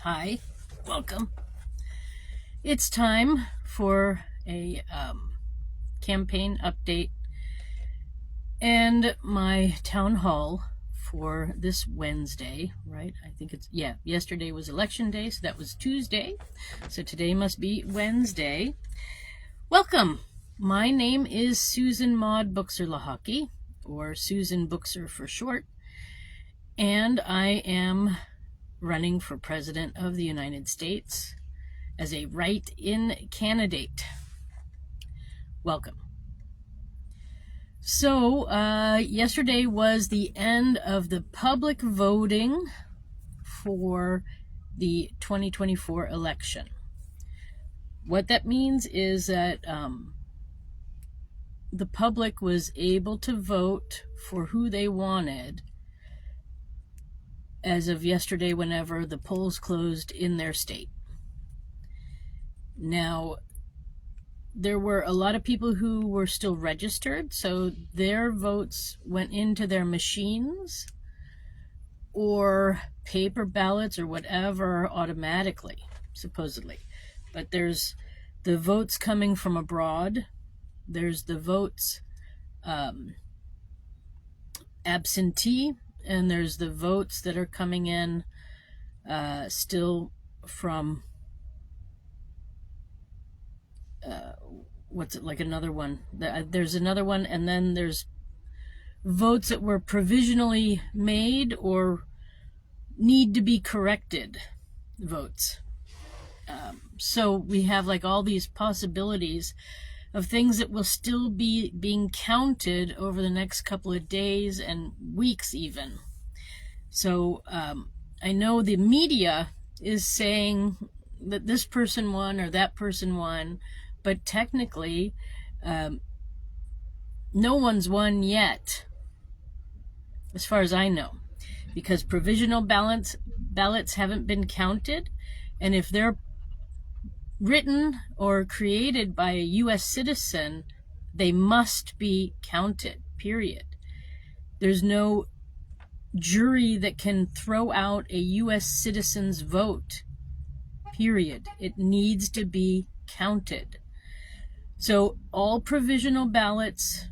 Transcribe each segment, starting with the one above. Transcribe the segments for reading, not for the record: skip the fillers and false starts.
Hi, welcome. It's time for a campaign update and my town hall for this Wednesday, right? I think it's, yesterday was election day, so that was Tuesday. So today must be Wednesday. Welcome. My name is Susan Maud Buchser-Lochocki, or Susan Buchser for short, and I am running for President of the United States as a write-in candidate. Welcome. So, yesterday was the end of the public voting for the 2024 election. What that means is that the public was able to vote for who they wanted as of yesterday, whenever the polls closed in their state. Now, there were a lot of people who were still registered, so their votes went into their machines or paper ballots or whatever automatically, supposedly. But there's the votes coming from abroad. There's the votes absentee, and there's the votes that are coming in still from what's it, like another one. There's another one, and then there's votes that were provisionally made or need to be corrected votes. So we have like all these possibilities of things that will still be being counted over the next couple of days and weeks even. So I know the media is saying that this person won or that person won, but technically no one's won yet, as far as I know, because provisional ballots haven't been counted, and if they're written or created by a U.S. citizen, they must be counted, period. There's no jury that can throw out a U.S. citizen's vote, period. It needs to be counted. So all provisional ballots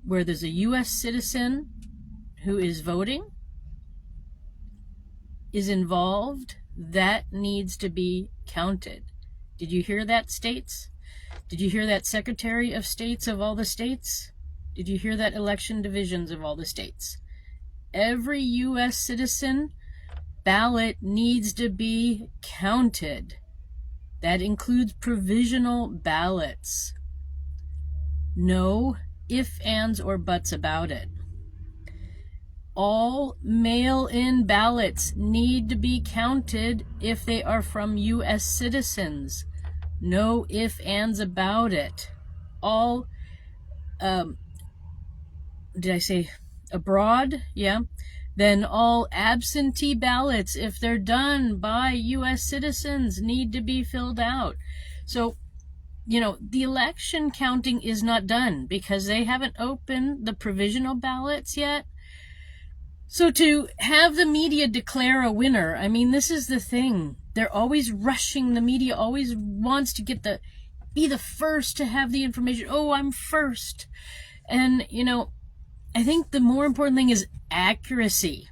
where there's a U.S. citizen who is voting, is involved, that needs to be counted. Did you hear that, states? Did you hear that, Secretary of States of all the states? Did you hear that, election divisions of all the states? Every U.S. citizen ballot needs to be counted. That includes provisional ballots. No ifs, ands, or buts about it. All mail-in ballots need to be counted if they are from U.S. citizens. No ifs, ands about it. All, did I say abroad? Yeah. Then all absentee ballots, if they're done by U.S. citizens, need to be filled out. So, you know, the election counting is not done because they haven't opened the provisional ballots yet. So to have the media declare a winner, I mean, this is the thing. They're always rushing. The media always wants to be the first to have the information. Oh, I'm first. And, you know, I think the more important thing is accuracy.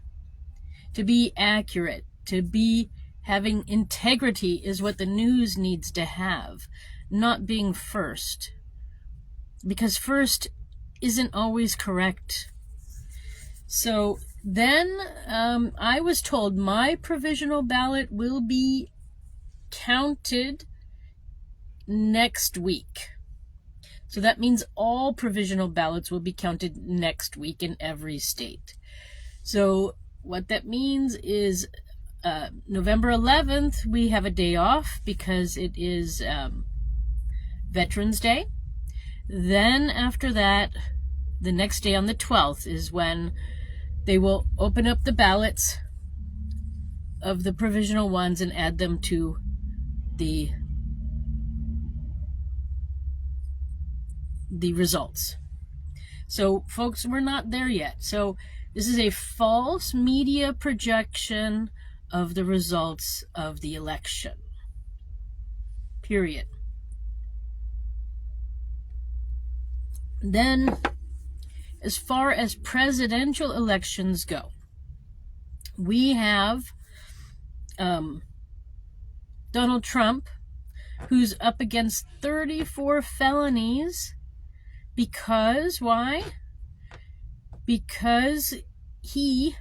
To be accurate, to be having integrity is what the news needs to have, not being first. Because first isn't always correct. So then I was told my provisional ballot will be counted next week. So that means all provisional ballots will be counted next week in every state. So what that means is November 11th, we have a day off because it is Veterans Day. Then after that, the next day on the 12th is when they will open up the ballots of the provisional ones and add them to the results. So, folks, we're not there yet. So, this is a false media projection of the results of the election. Period. Then, as far as presidential elections go, we have Donald Trump, who's up against 34 felonies because, why? Because he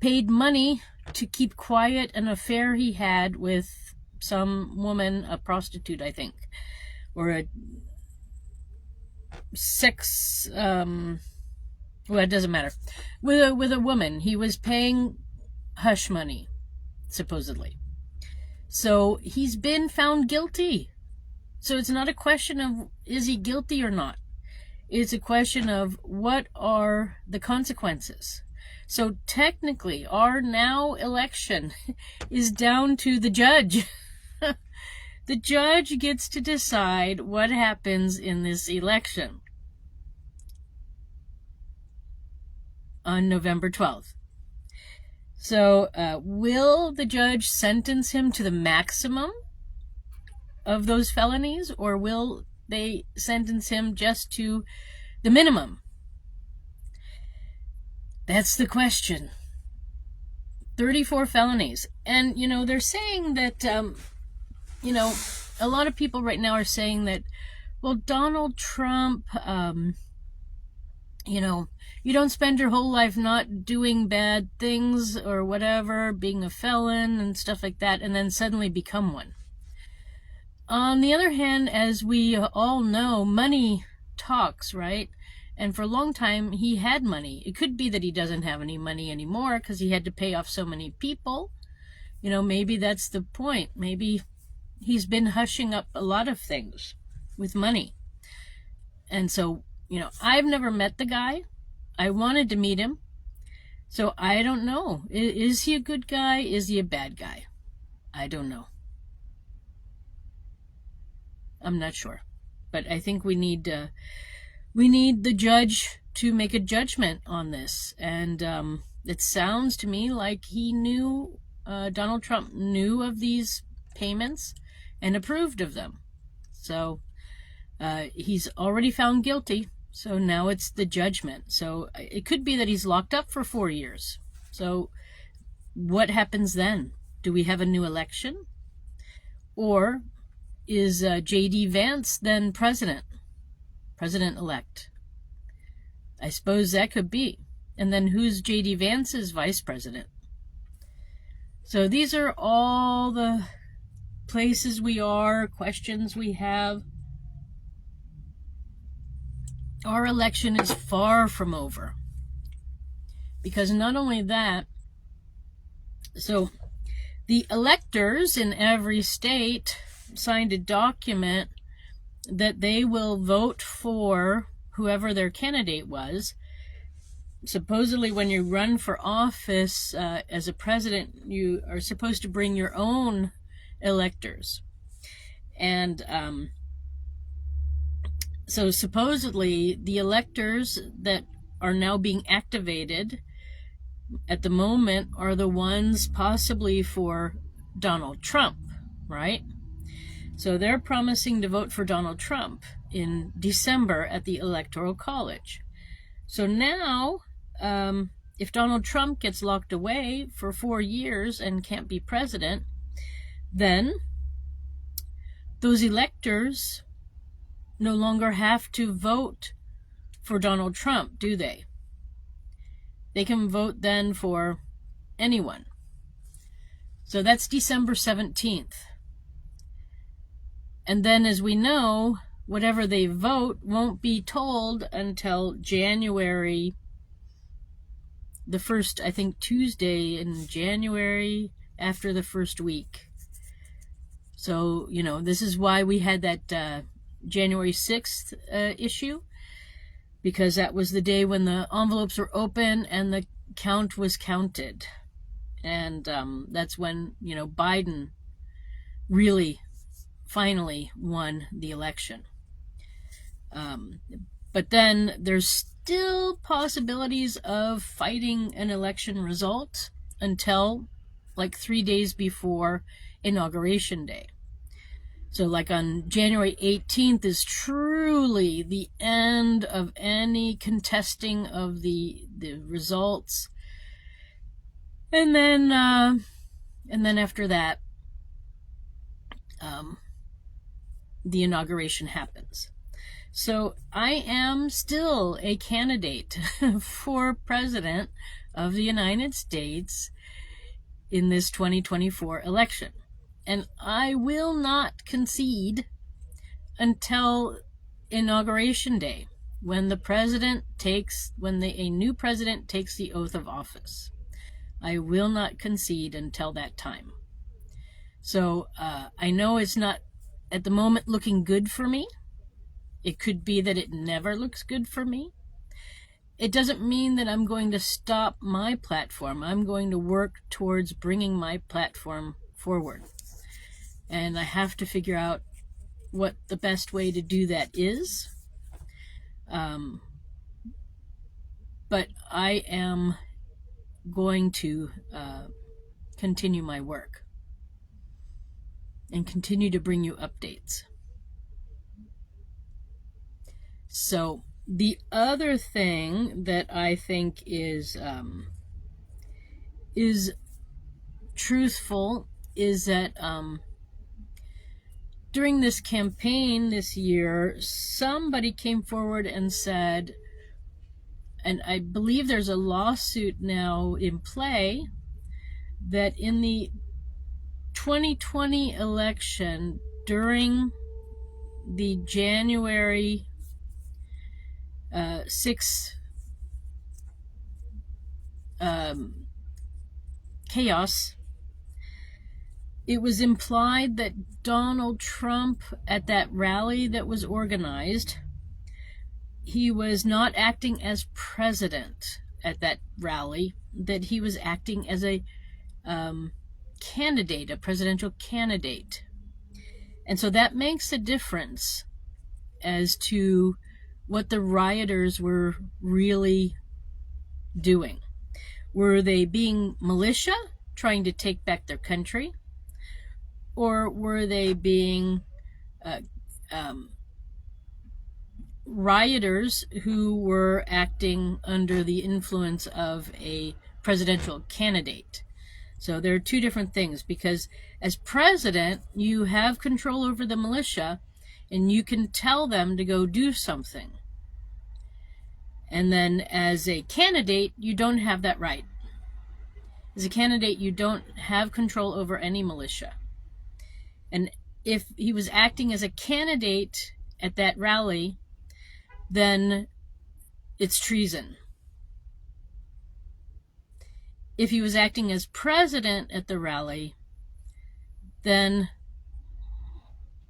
paid money to keep quiet an affair he had with some woman, a prostitute, I think, or a sex, well, it doesn't matter, with a woman. He was paying hush money, supposedly. So he's been found guilty. So it's not a question of is he guilty or not. It's a question of what are the consequences. So technically, our now election is down to the judge. The judge gets to decide what happens in this election on November 12th. So will the judge sentence him to the maximum of those felonies, or will they sentence him just to the minimum? That's the question. 34 felonies. And, they're saying that, a lot of people right now are saying that, well, Donald Trump, you don't spend your whole life not doing bad things or whatever, being a felon and stuff like that, and then suddenly become one. On the other hand, as we all know, money talks, right? And for a long time, he had money. It could be that he doesn't have any money anymore because he had to pay off so many people. Maybe that's the point. Maybe he's been hushing up a lot of things with money. And so, I've never met the guy. I wanted to meet him. So I don't know. Is he a good guy? Is he a bad guy? I don't know. I'm not sure. But I think we need the judge to make a judgment on this. And it sounds to me like he knew, Donald Trump knew of these payments and approved of them. So he's already found guilty. So now it's the judgment. So it could be that he's locked up for 4 years. So what happens then? Do we have a new election? Or is J.D. Vance then president-elect? I suppose that could be. And then who's J.D. Vance's vice president? So these are all the places we are, questions we have. Our election is far from over. Because not only that, so the electors in every state signed a document that they will vote for whoever their candidate was. Supposedly when you run for office as a president, you are supposed to bring your own electors. And so supposedly the electors that are now being activated at the moment are the ones possibly for Donald Trump, right? So they're promising to vote for Donald Trump in December at the Electoral College. So now, if Donald Trump gets locked away for 4 years and can't be president, then those electors no longer have to vote for Donald Trump, do they? They can vote then for anyone. So that's December 17th. And then, as we know, whatever they vote won't be told until January, the first, I think, Tuesday in January after the first week. So, this is why we had that January 6th issue, because that was the day when the envelopes were open and the count was counted. And that's when, Biden really finally won the election. But then there's still possibilities of fighting an election result until like 3 days before Inauguration Day. So like on January 18th is truly the end of any contesting of the results. And then after that, the inauguration happens. So I am still a candidate for president of the United States in this 2024 election. And I will not concede until Inauguration Day, when a new president takes the oath of office. I will not concede until that time. So I know it's not at the moment looking good for me. It could be that it never looks good for me. It doesn't mean that I'm going to stop my platform. I'm going to work towards bringing my platform forward. And I have to figure out what the best way to do that is. But I am going to continue my work and continue to bring you updates. So the other thing that I think is truthful is that during this campaign this year, somebody came forward and said, and I believe there's a lawsuit now in play, that in the 2020 election, during the January 6th chaos, it was implied that Donald Trump, at that rally that was organized, he was not acting as president at that rally, that he was acting as a candidate, a presidential candidate. And so that makes a difference as to what the rioters were really doing. Were they being militia, trying to take back their country? Or were they being rioters who were acting under the influence of a presidential candidate? So there are two different things, because as president, you have control over the militia and you can tell them to go do something. And then as a candidate, you don't have that right. As a candidate, you don't have control over any militia. And if he was acting as a candidate at that rally, then it's treason. If he was acting as president at the rally, then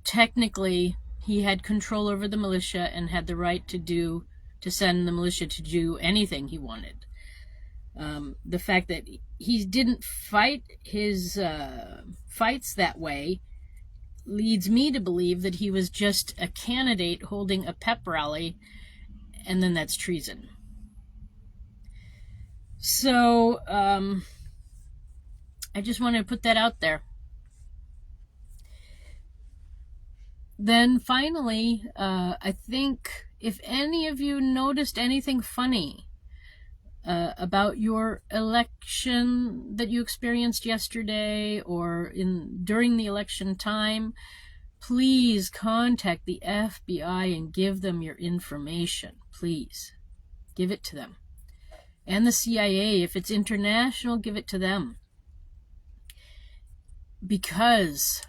technically he had control over the militia and had the right to send the militia to do anything he wanted. The fact that he didn't fight his fights that way leads me to believe that he was just a candidate holding a pep rally, and then that's treason. So I just want to put that out there. Then finally, I think if any of you noticed anything funny about your election that you experienced yesterday or during the election time, please contact the FBI and give them your information. Please give it to them. And the CIA, if it's international, give it to them. Because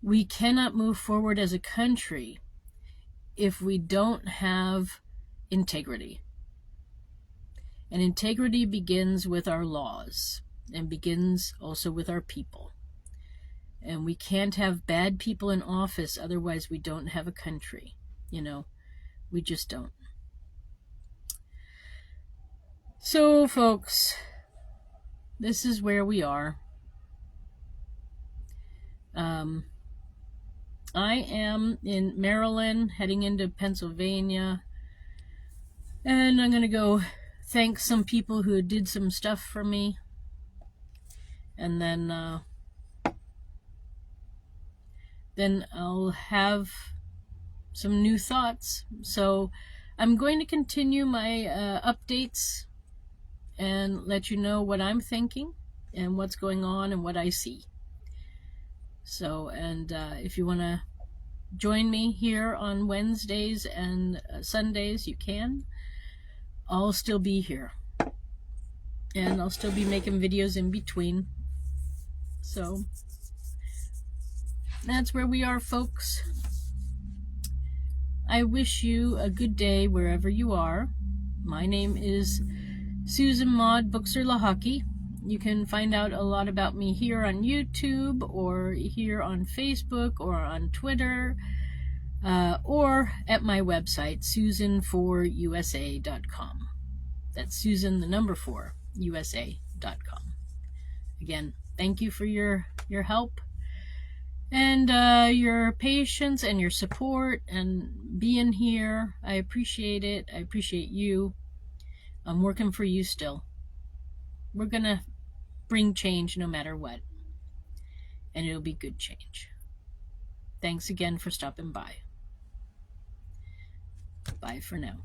we cannot move forward as a country if we don't have integrity. And integrity begins with our laws and begins also with our people. And we can't have bad people in office, otherwise we don't have a country. We just don't. So, folks, this is where we are. I am in Maryland, heading into Pennsylvania, and I'm going to go thank some people who did some stuff for me, and then I'll have some new thoughts. So I'm going to continue my updates and let you know what I'm thinking and what's going on and what I see. So, and if you want to join me here on Wednesdays and Sundays, you can. I'll still be here, and I'll still be making videos in between. So that's where we are, folks. I wish you a good day wherever you are. My name is Susan Maud Buchser-Lochocki. You can find out a lot about me here on YouTube, or here on Facebook, or on Twitter, or at my website, susan4USA.com. That's Susan, the number 4, USA.com. Again, thank you for your help and your patience and your support and being here. I appreciate it. I appreciate you. I'm working for you still. We're gonna bring change no matter what, and it'll be good change. Thanks again for stopping by. Bye for now.